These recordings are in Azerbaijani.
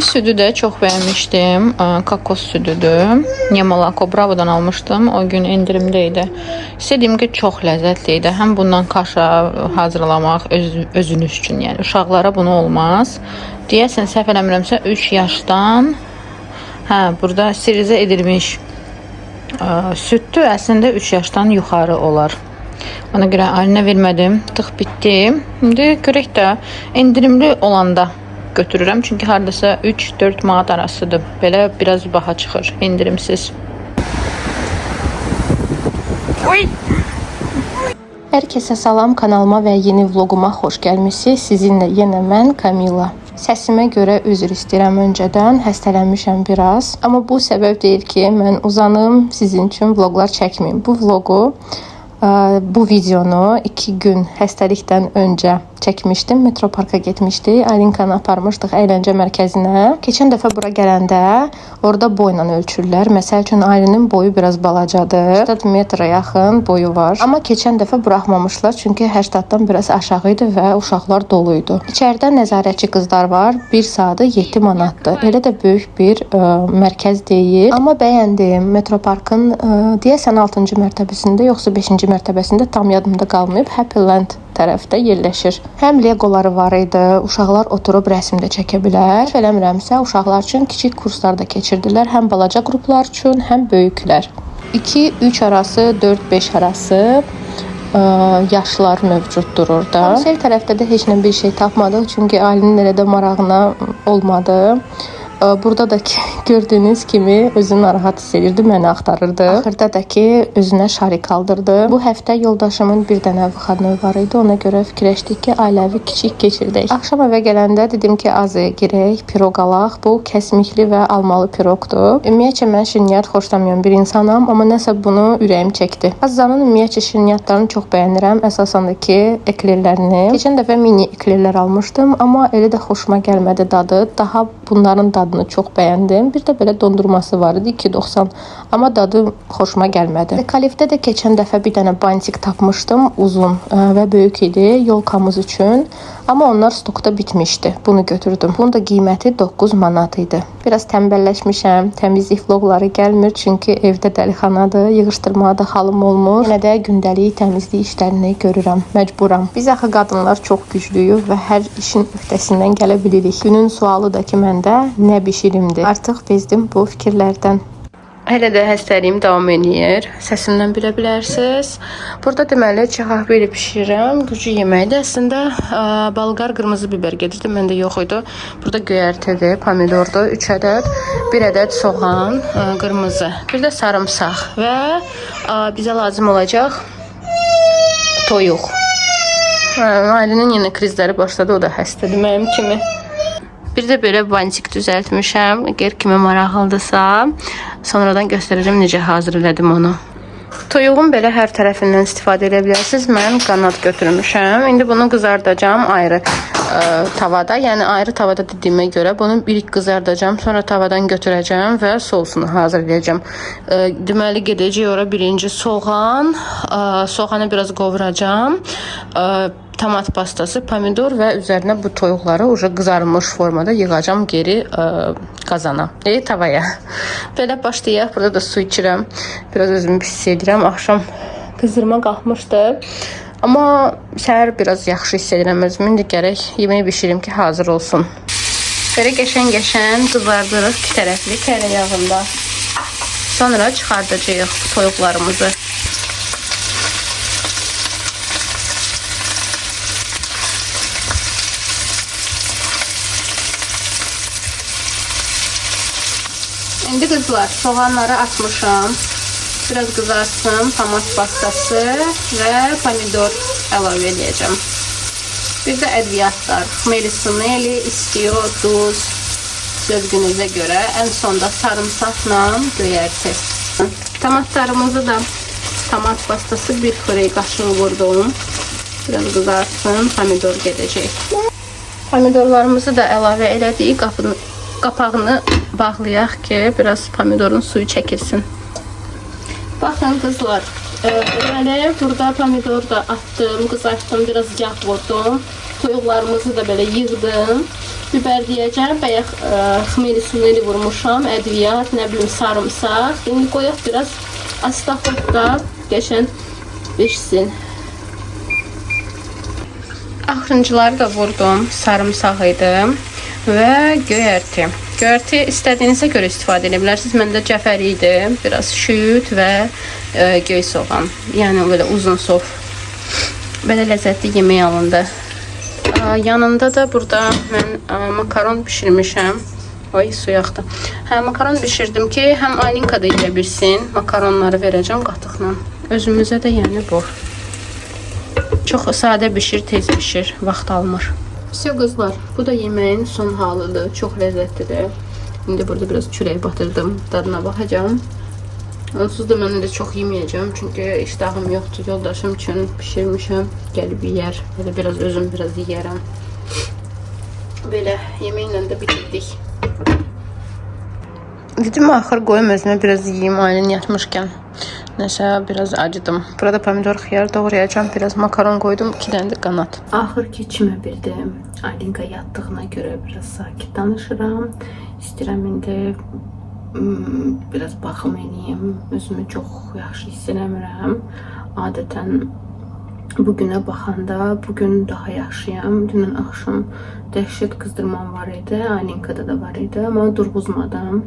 Südü də çox bəyənmişdim. Kokos südüdür. Yamalako Bravo'dan almışdım. O gün endirimdə idi. İstədiyim ki, çox ləzzətli idi. Həm bundan kaşa hazırlamaq özünüz üçün, yəni uşaqlara bunu olmaz. Deyəsən, səhv eləmirəmsə 3 yaşdan burada sterilizə edilmiş süddür. Əslində 3 yaşdan yuxarı olar. Ona görə Alinə vermədim. Tıx bitdi. İndi görək də endirimli olanda götürürəm. Çünki hardasa 3-4 manat arasıdır. Belə biraz baha çıxır, endirimsiz. Hər kəsə salam, kanalıma və yeni vloguma xoş gəlmisiniz. Sizinlə yenə mən Kamila. Səsimə görə üzr istəyirəm öncədən, xəstələnmişəm biraz. Amma bu səbəb deyil ki, mən uzanım, sizin üçün vloqlar çəkməyim. Bu videonu 2 gün xəstəlikdən öncə çəkmişdim. Metro parka getmişdik. Alinkanı aparmışdıq əyləncə mərkəzinə. Keçən dəfə bura gələndə orada boyla ölçürlər. Məsəl üçün Alinin boyu biraz balacadır. 80 metrə yaxın boyu var. Amma keçən dəfə buraxmamışlar. Çünki 80-dan biraz aşağı idi və uşaqlar dolu idi. İçəridə nəzarətçi qızlar var. 1 saatı 7 manatdır. Elə də böyük bir mərkəz deyil. Amma bəyəndim. Metro parkın deyəsən 6-cı mərtəbəsində, yoxsa 5-ci mərtəbəsində tam yadımda qalmayıb. Happyland tərəfdə yerləşir. Həm legoları var idi, uşaqlar oturub rəsm də çəkə bilər. Eləmirəmsə, uşaqlar üçün kiçik kurslar da keçirdilər. Həm balaca qruplar üçün, həm böyüklər. 2-3 arası, 4-5 arası yaşlar mövcuddur orada. Sel tərəfdə də heç nə bir şey tapmadıq. Çünki Alinin elə də marağına olmadı. Burada da ki, gördüyünüz kimi özünü narahat hiss edirdi, məni axtarırdı. Axırda da ki, özünə şarik kaldırdı. Bu həftə yoldaşımın bir dənə vıxadnı var idi. Ona görə fikirləşdik ki, ailəvi kiçik keçirdək. Axşam evə gələndə dedim ki, azı girək, piroq alaq. Bu kəsmikli və almalı piroqdur. Ümumiyyətcə, mən şirniyyat xoşlamayan bir insanam, amma nəsə bunu ürəyim çəkdi. Azizanın ümumiyyətcə şirniyyatlarını çox bəyənirəm. Əsasən də ki, eklerlərini. Keçən dəfə mini eklerlər almışdım, amma elə də xoşuma gəlmədi dadı. Daha bunların dadını çox bəyəndim. Bir də belə dondurması var idi 2.90. Amma dadı xoşuma gəlmədi. Kalifdə də keçən dəfə bir dənə bantik tapmışdım. Uzun və böyük idi yolkamız üçün. Amma onlar stokda bitmişdi. Bunu götürdüm. Bunun da qiyməti 9 manat idi. Biraz tənbəlləşmişəm. Təmizlik vloqları gəlmir. Çünki evdə dəlixanadır. Yığışdırmağa da halım olmur. Yenə də gündəlik təmizlik işlərini görürəm. Məcburam. Biz axı qadınlar çox güclüyük və hər işin öhdəsindən gələ bilirik. Günün sualı da ki, məndə nə bişirimdir. Artıq bezdim bu fikirlərdən. Hələ də xəstəliyim davam edir. Səsimdən bilə bilərsiniz. Burada deməli çaxahvili bişirirəm. Gücü yeməkdir. Əslində balqar qırmızı biber gedirdi. Məndə yox idi. Burada göyərtidir, pomidordur, 3 ədəd, 1 ədəd soğan, qırmızı, bir də sarımsaq və bizə lazım olacaq toyuq. Ailinin yenə krizləri başladı. O da xəstədir mənim kimi. Bir də belə bantik düzəltmişəm. Əgər kimə maraqlıdırsa, sonradan göstərəcəm necə hazır elədim onu. Toyuğun belə hər tərəfindən istifadə edə bilərsiniz. Mən qanad götürmüşəm. İndi bunu qızardacağım ayrı tavada. Yəni ayrı tavada dediyimə görə bunu ilk qızardacağım. Sonra tavadan götürəcəm və sosunu hazırlayacağım. Deməli gedəcək ora birinci soğan. Soğanı biraz qovuracağım. Tomat pastası, pomidor və üzərinə bu toyuqları qızarmış formada yığacağım geri qazana, tavaya. Belə başlayaq. Burada da su içirəm. Biraz özümü pis edirəm. Axşam qızdırma qalxmışdı. Amma səhər biraz yaxşı hiss edirəm özümü. İndi gərək yeməyi bişirim ki, hazır olsun. Belə qəşən-qəşən qızardırıq 2 tərəfli təreyağında. Sonra çıxardacağıq toyuqlarımızı. İndi qızlar, soğanları atmışam. Biraz qızarsın, tomat pastası və pomidor əlavə edəcəm. Bir də ədviyyatlar. Meli, istiyor, duz, zövqünüzə görə. Ən sonda sarımsaqla göyərti. Tomatlarımızı da tomat pastası bir xörək qaşığı vurdum. Biraz qızarsın, pomidor gedəcək. Pomidorlarımızı da əlavə elədik. Qapağını bağlayaq ki, biraz pomidorun suyu çəkilsin. Baxın qızlar, deməli burada pomidor da attım, qızartdım, biraz yağ vurdum. Toyuqlarımızı da belə yığdım. biber deyəcəm. Bayaq xmeli suneli vurmuşam. Ədviyyat, nə bilim sarımsaq. İndi qoyaq biraz astaxotda qəşəng pişsin. Axırıncıları da vurdum. Sarımsaq idi və göyərti. Göyərti istədiyinizə görə istifadə edə bilərsiniz. Məndə cəfəri idi. Biraz şüyüd və göy soğan. Yəni belə uzun sov. Belə ləzzətli yemək alındı. Yanında da burada mən makaron bişirmişəm. Ay su yaxdı. Makaron bişirdim ki, həm Alinka da yeyə bilsin. Makaronları verəcəm qatıqla. Özümüzə də yəni bu. Çox sadə bişir, tez bişir, vaxt almır. Все qızlar, bu da yeməyin son halıdır. Çox ləzzətlidir. İndi burada biraz çörək batırdım. Dadına baxacağım. Onsuz da mən də çox yeməyəcəm. Çünki iştahım yoxdur. Yoldaşım üçün pişirmişəm. Gəlib yeyər. Belə biraz özüm biraz yeyərəm. Belə yeməklə də bitirdik. Dedim axır qoyum özümə biraz yeyeyim Aylin yatmışkən. Nəsə biraz acıdım. Burada pomidor xiyar doğrayacağım. Biraz makaron qoydum. 2 dənə də qanat. Axır ki içmə bildim. Aylinka yatdığına görə biraz sakit danışıram. İstəyirəm indi biraz baxım eləyim. Özümü çox yaxşı hiss eləmirəm. Adətən bugünə baxanda bugün daha yaxşıyam. Dünən axşam dəhşət qızdırmam var idi. Aylinkada da var idi. Amma durğuzmadım.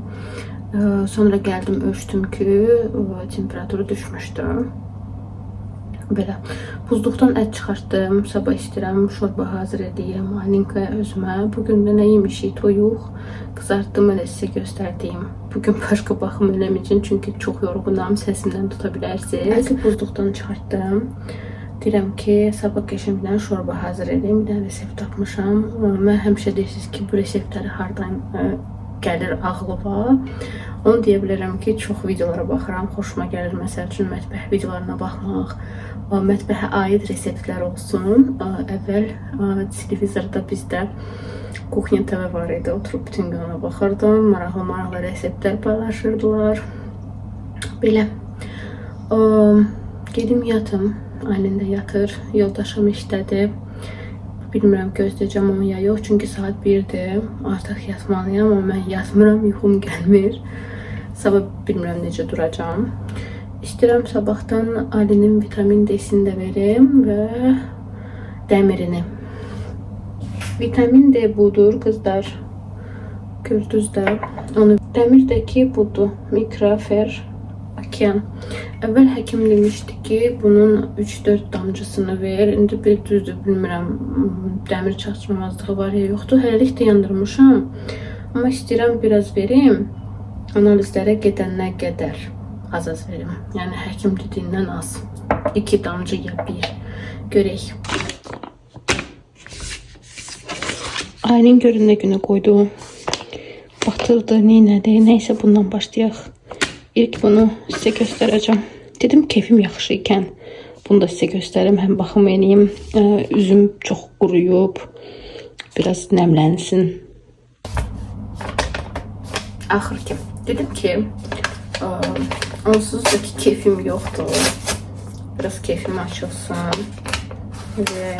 Sonra gəldim ölçdüm ki temperaturu düşmüşdü. Belə buzluqdan ət çıxartdım. Sabah istəyirəm şorba hazır edeyim. Aylinkaya özümə. Bugün də nə yemişik? Toyuq qızartdım, elə sizə göstərdiyim. Bugün başqa baxım eləməyəcəm çünki çox yorğunam. Səsimdən tuta bilərsiniz. Əti buzluqdan çıxartdım. Deyirəm ki, sabah qəşəngdən şorba hazır edeyim. Bir dənə resept tapmışam. Mən həmişə deyirsiniz ki, bu reseptləri hardan gəlir ağlıma. Onu deyə bilərəm ki, çox videolara baxıram. Xoşuma gəlir. Məsəl üçün mətbəx videolarına baxmaq. Mətbəxə aid reseptlər olsun. Əvvəl televizorda bizdə Kuxnya TV var idi. Oturub bütün gün ona baxırdım. Maraqlı reseptlər paylaşırdılar. Belə. Gedim yatım. Aylin də yatır. Yoldaşım işdədir. Bilmirəm gözləyəcəm onu ya yox. Çünki saat 1-dir. Artıq yatmalıyam. Amma mən yatmıram. Yuxum gəlmir. Sabah bilmirəm necə duracağım. İstəyirəm sabahdan Aylinin vitamin D-sini də verim və dəmirini. Vitamin D budur qızlar. Gördünüz də. Onu dəmir də ki budur. Mikrofer okean. Əvvəl həkim demişdi ki, bunun 3-4 damcısını ver. İndi bir düzdür, bilmirəm dəmir çatışmamazlığı var ya yoxdur. Hələlik də yandırmışam. Amma istəyirəm biraz verim. Analizlərə gedənə qədər az verim. Yəni həkim dediyindən az. 2 damcı ya 1. Görək. Aylin görün nə günə qoydu. Batırdı, neynədi. Nəysə bundan başlayaq. İlk bunu sizə göstərəcəm. Dedim keyfim yaxşı ikən bunu da sizə göstərim. Həm baxım eləyim. Üzüm çox quruyub. Biraz nəmlənsin. Axır ki. Dedim ki onsuz da ki keyfim yoxdur. Biraz keyfim açılsın. Və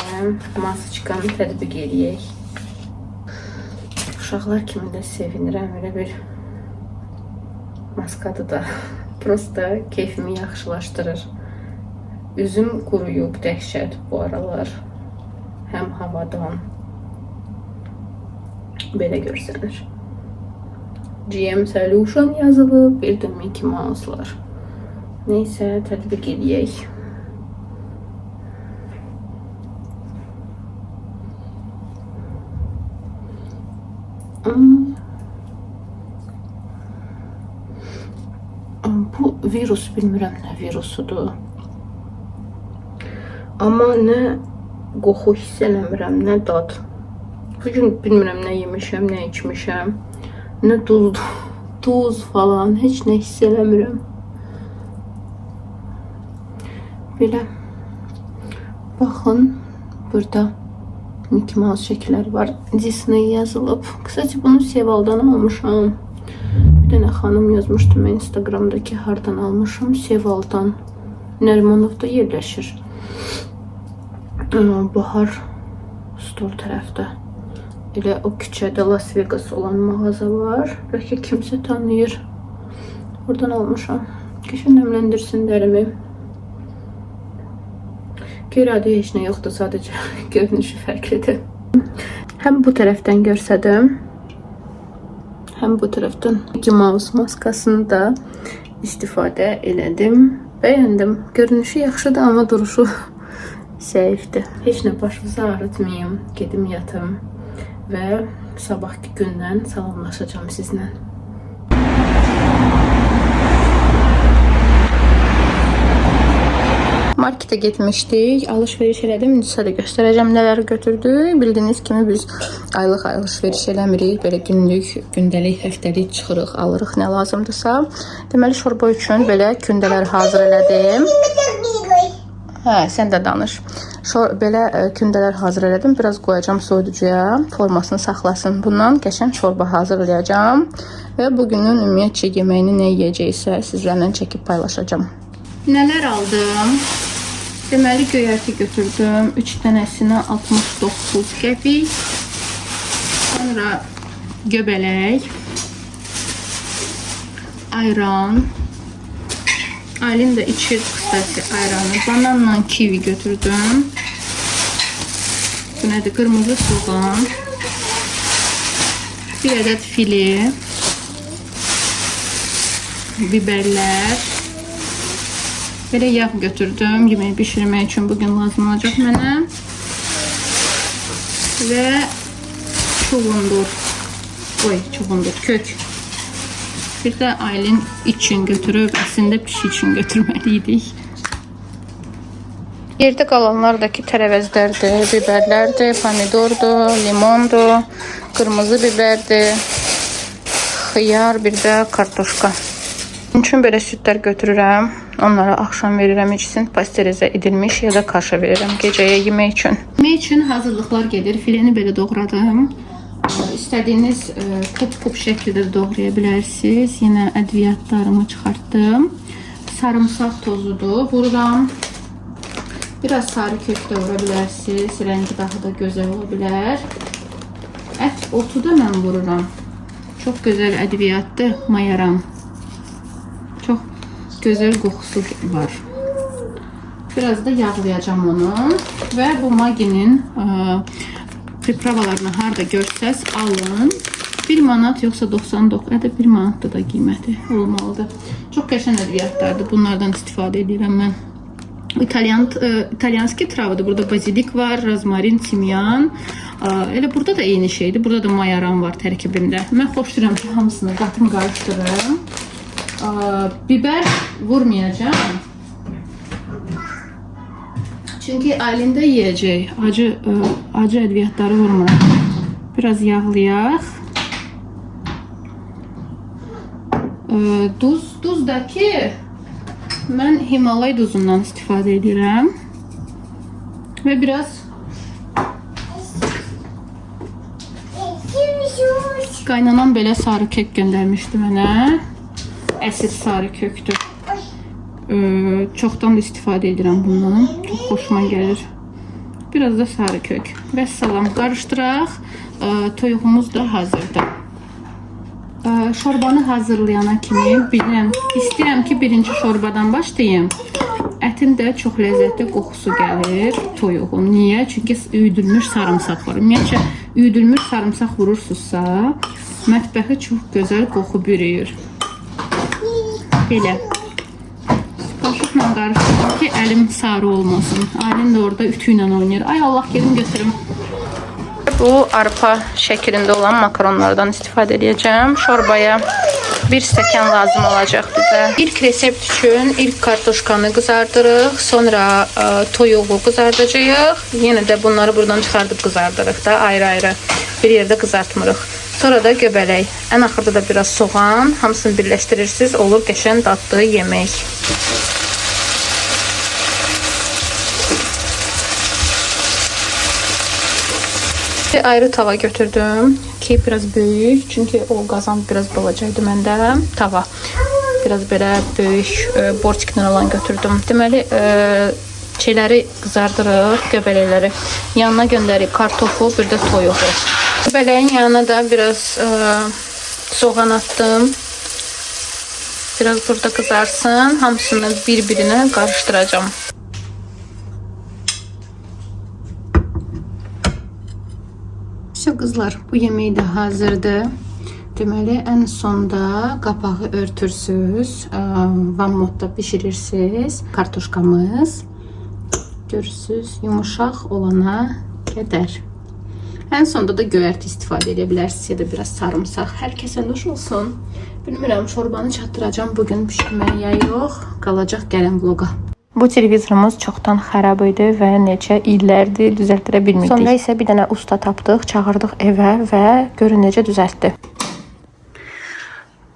masaçkanı tədbiq eləyək. Uşaqlar kimi də sevinirəm. Elə bir maskadır da. Prosta keyfimi yaxşılaşdırır. Üzüm quruyub dəhşət bu aralar. Həm havadan. Belə görsənir. GM Solution yazılıb. Bir də Mickey Mouse'lar. Neysə, tədbiq eləyək. Bu virus bilmirəm nə virusudur. Amma nə qoxu hiss eləmirəm, nə dad. Bugün bilmirəm nə yemişəm, nə içmişəm. Nə duz falan, heç nə hiss eləmirəm. Belə. Baxın, burada Mickey Mouse şəkilləri var. Disney yazılıb. Qısaca bunu Sevaldan almışam. Bir dənə xanım yazmışdı mən Instagramdakı hardan almışam. Sevaldan. Nərimanovda yerləşir. Bahar store tərəfdə. elə o küçədə Las Vegas olan mağaza var. Bəlkə kimsə tanıyır. Oradan almışam. Qəşəng nəmləndirsin dərimi. Qeyri-adi heç nə yoxdur, sadəcə görünüşü fərqlidir. Həm bu tərəfdən görsədim, həm bu tərəfdən Mickey Mouse maskasını da istifadə elədim. Bəyəndim. Görünüşü yaxşıdır, amma duruşu zəifdir. Heç nə başınızı ağrıtmayım, gedim yatım və sabahki gündən salamlaşacağım sizlə. Markete getmişdik, alışveriş elədim. İndi sizə də göstərəcəm nələri götürdük. Bildiyiniz kimi biz aylıq alışveriş eləmirik. Belə günlük, gündəlik, həftəlik çıxırıq, alırıq nə lazımdırsa. Deməli, şorba üçün belə kündələr hazır elədim. Hə, sən də danış. Belə kündələr hazır elədim. Biraz qoyacağım soyuducuya, formasını saxlasın. Bundan qəşəng şorba hazırlayacağım. Və bugünün ümumiyyətcə yeməyini nə yeyəcəksə sizlərlə çəkib paylaşacağım. Nələr aldım? Deməli, göyərti götürdüm. 3 dənəsinə 69 qəpik. Sonra göbələk, ayran. Aylin də içir qıstası ayranı. Bananla kivi götürdüm. Bu nədir? Qırmızı soğan. Bir ədəd fili. Biberlər. Belə yağ götürdüm. Yeməyi bişirmək üçün bugün lazım olacaq mənə. Və çuğundur. Çuğundur, kök. Bir də Aylin için götürüb. Əslində pişi üçün götürməliydik. Yerdə qalanlardakı tərəvəzlərdir, biberlərdir, pomidordur, limondur, qırmızı biberdir, xiyar, bir də kartoşka. Bunun üçün belə südlər götürürəm. Onlara axşam verirəm içsin. Pasterizə edilmiş ya da kaşa verirəm gecəyə yemək üçün. Yemək üçün hazırlıqlar gedir. Fileni belə doğradım. İstədiyiniz kup şəkildə doğraya bilərsiniz. Yenə ədviyyatlarımı çıxartdım. Sarımsaq tozudur. Vururam. Biraz sarı kök də vura bilərsiniz. Rəngi daha da gözəl ola bilər. Ət otu da mən vururam. Çox gözəl ədviyyatdır. Mayaram. Çox gözəl qoxusu var. Biraz da yağlayacağım onu. Və bu Maginin pripravalarını harda görsəz alın. 1 manat yoxsa 99, hətta 1 manatda da qiyməti olmalıdır. Çox qəşəng ədviyyatlardır. Bunlardan istifadə edirəm mən. İtalyanski travadır. Burada bazilik var, rozmarin, timyan. Elə burada da eyni şeydir. Burada da mayaran var tərkibində. Mən xoşlayıram ki, hamısını qatım qarışdırırım. Biber vurmayacağım. Çünkü Aylin də yiyəcək. Acı ədviyyatları vurmuram. Biraz yağlayaq. Duz da ki mən Himalay duzundan istifadə edirəm. Və biraz qaynanan belə sarı kök göndərmişdi mənə. Əsl sarı köktür. Çoxdan da istifadə edirəm bundan. Çox xoşuma gəlir. Biraz da sarı kök. Və salam qarışdıraq. Toyuğumuz da hazırdır. Şorbanı hazırlayana kimi istəyirəm ki, birinci şorbadan başlayayım. Ətin də çox ləzzətli qoxusu gəlir toyuğun. Niyə? Çünki üyüdülmüş sarımsaq var. Ümumiyyətcə, üyüdülmüş sarımsaq vurursunuzsa, mətbəxi çox gözəl qoxu bürüyür. Belə. Qaşıqla qarışdırdım ki, əlim sarı olmasın. Aylin də orada ütü ilə oynayır. Ay Allah, gedim götürüm. Bu arpa şəklində olan makaronlardan istifadə edəcəm. Şorbaya 1 stəkan lazım olacaq bizə. İlk resept üçün ilk kartoşkanı qızardırıq, sonra toyuğu qızardacağıq. Yenə də bunları buradan çıxardıb qızardırıq da ayrı-ayrı. Bir yerdə qızartmırıq. Sonra da göbələk. Ən axırda da biraz soğan. Hamısını birləşdirirsiniz. Olur qəşəng dadlı yemək. Bir ayrı tava götürdüm ki biraz büyük. Çünki o qazan biraz balacaydı məndə. Tava. Biraz belə böyük borçiklə olan götürdüm. Deməli, şeyləri qızardırıq, göbələkləri. Yanına göndərib kartofu, bir də toyuğu. Beleğin yanına da biraz soğan attım. Biraz burada kızarsın. Hamısını birbirine karıştıracağım. İşte kızlar, bu yemeği de hazırdı. Deməli, ən sonda qapağı örtürsüz, van modda bişirirsiniz. Kartuşkamız, görürsüz, yumuşaq olana qədər. Ən sonda da göyərti istifadə edə bilərsiniz ya da biraz sarımsaq. Hər kəsə nuş olsun. Bilmirəm, çorbanı çatdıracağım bugün pişirməyə yox, qalacaq gələn vloqa. Bu televizorumuz çoxdan xarab idi və neçə illərdir düzəltdirə bilmirdik. Sonra isə bir dənə usta tapdıq, çağırdıq evə və görün necə düzəltdi.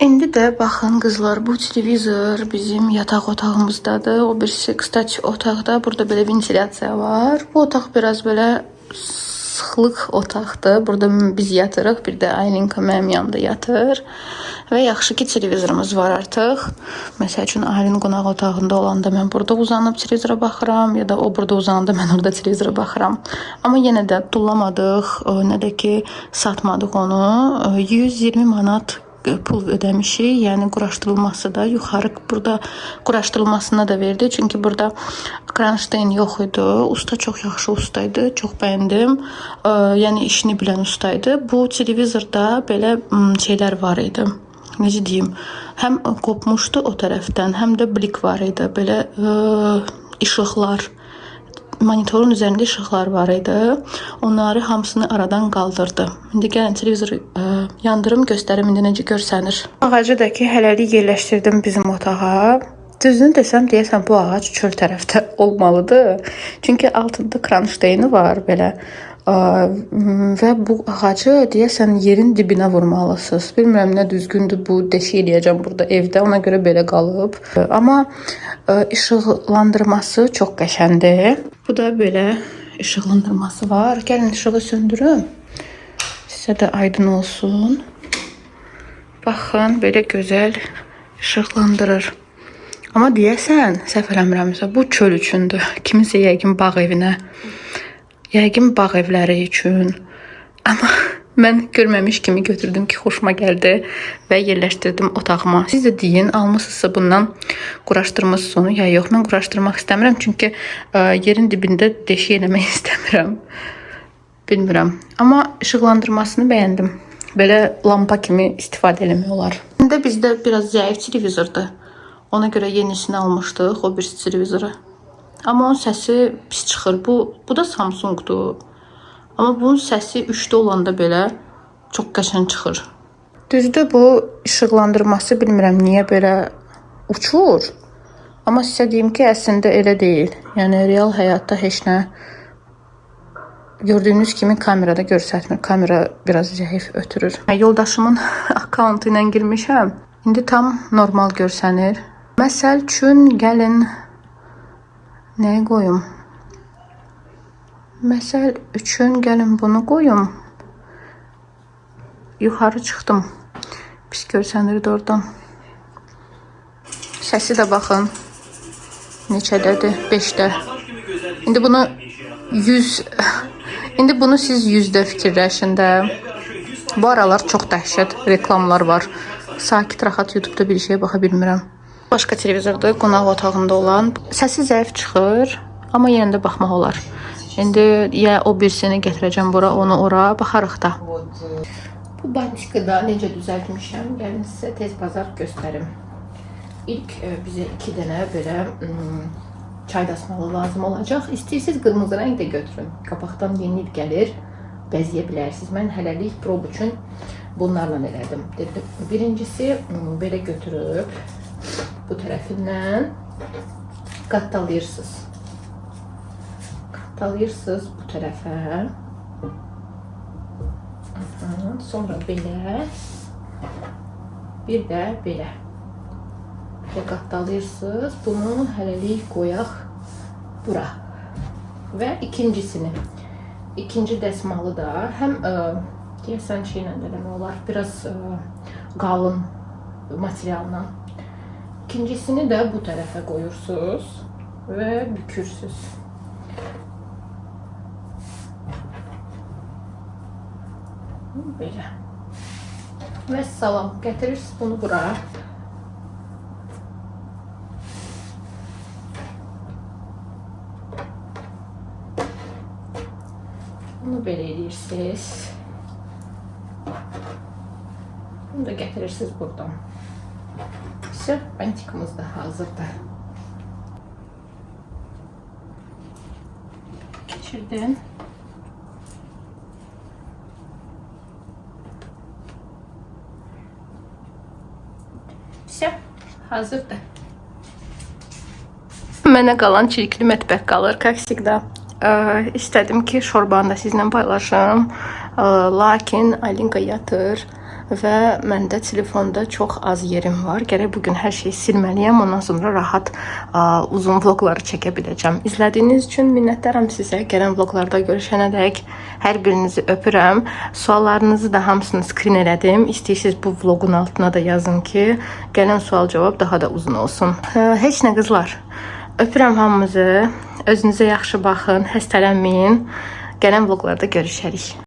İndi də baxın qızlar, bu televizor bizim yataq otağımızdadır. O birisi, kıstaç otaqda, burada belə ventilasiya var. Bu otaq biraz belə sıxlıq otaqdır. Burada biz yatırıq, bir də Aylinka mənim yanımda yatır. Və yaxşı ki, televizorumuz var artıq. Məsəl üçün, Aylin qonaq otağında olanda mən burada uzanıb televizora baxıram, ya da o burada uzananda mən orada televizora baxıram. Amma yenə də tullamadıq, nə də ki, satmadıq onu. 120 manat pul ödəmişik, yəni quraşdırılması da yuxarı burada quraşdırılmasına da verdi. Çünki burada kronşteyn yox idi. Usta çox yaxşı ustaydı, çox bəyəndim. Yəni işini bilən ustaydı. Bu televizorda belə şeylər var idi. Necə deyim? Həm qopmuşdu o tərəfdən, həm də blik var idi. Belə işıqlar, monitorun üzərində işıqlar var idi. Onları hamısını aradan qaldırdı. İndi gəlin televizoru yandırım, göstərim indi necə görsənir. Ağacı da ki, hələlik yerləşdirdim bizim otağa. Düzünü desəm, deyəsən bu ağac çöl tərəfdə olmalıdır. Çünki altında kronşteyni var belə. Və bu ağacı deyəsən yerin dibinə vurmalısınız. Bilmirəm nə düzgündür, bu deşik eləyəcəm burada evdə, ona görə belə qalıb. Amma işıqlandırması çox qəşəndir. Bu da belə işıqlandırması var. Gəlin işığı söndürüm. Sizə də aydın olsun. Baxın, belə gözəl işıqlandırır. Amma deyəsən, səhv eləmirəmsə, bu çöl üçündür. Kiminsə yəqin bağ evinə. Yəqin bağ evləri üçün. Amma mən görməmiş kimi götürdüm ki, xoşuma gəldi və yerləşdirdim otağıma. Siz də deyin, almışsınızsa bundan quraşdırmışsınız onu, ya yox, mən quraşdırmaq istəmirəm. Çünki yerin dibində deşik eləmək istəmirəm. Bilmirəm. Amma işıqlandırmasını bəyəndim. Belə lampa kimi istifadə eləmək olar. İndi bizdə biraz zəif televizordur. Ona görə yenisini almışdıq, o birisi televizoru. Amma onun səsi pis çıxır. Bu da Samsungdur. Amma bunun səsi 3-də olanda belə çox qəşəng çıxır. Düzdür, bu işıqlandırması bilmirəm niyə belə uçur. Amma sizə deyim ki, əslində elə deyil. Yəni real həyatda heç nə gördüyünüz kimi kamerada göstərmir. Kamera biraz zəif ötürür. Yoldaşımın akkauntu ilə girmişəm. İndi tam normal görsənir. Məsəl üçün gəlin nəyə qoyum? Məsəl üçün gəlin bunu qoyum. Yuxarı çıxdım. Pis görsənirdi oradan. Səsi də baxın. Neçədədir? 5-də. İndi bunu 100... İndi bunu siz 100-də fikirləşin də. Bu aralar çox dəhşət reklamlar var. Sakit, rahat YouTube'da bir şeyə baxa bilmirəm. Başqa televizorda qonaq otağında olan. Səsi zəif çıxır, amma yenə də baxmaq olar. İndi ya o birisini gətirəcəm bura, onu ora baxarıq da. Bu bantikada necə düzəltmişəm, gəlin sizə tez bazar göstərim. İlk bizə 2 dənə belə çay dasmalı lazım olacaq. İstəyirsiniz qırmızı rəng də götürün. Qabaqdan yeni il gəlir, bəziyə bilərsiniz. Mən hələlik prob üçün bunlarla elədim. Birincisi belə götürüb bu tərəfindən qattalayırsınız. Qattalayırsınız bu tərəfə. Sonra belə. Bir də belə. Belə qattalayırsınız. Bunu hələlik qoyaq bura. Və ikincisini. İkinci dəsmalı da həm deyəsən şeylə də eləmək olar. Biraz qalın materialla. İkincisini də bu tərəfə qoyursunuz və bükürsünüz. Belə. Və salam. Gətirirsiniz bunu bura. Bunu belə edirsiniz. Bunu da gətirirsiniz buradan. Все, bantikimiz də hazırdır. Keçirdim. Все, hazırdır. Mənə qalan çirkli mətbəx qalır, как всегда. İstədim ki, şorbanı da sizlə paylaşım. Lakin Alinka yatır və məndə telefonda çox az yerim var. Gərək bugün hər şeyi silməliyəm. Ondan sonra rahat uzun vloqları çəkə biləcəm. İzlədiyiniz üçün minnətdaram sizə. Gələn vloqlarda görüşənədək hər birinizi öpürəm. Suallarınızı da hamısını skrin elədim. İstəyirsiniz bu vloqun altına da yazın ki, gələn sual-cavab daha da uzun olsun. Heç nə qızlar. Öpürəm hamınızı. Özünüzə yaxşı baxın, xəstələnməyin. Gələn vloqlarda görüşərik.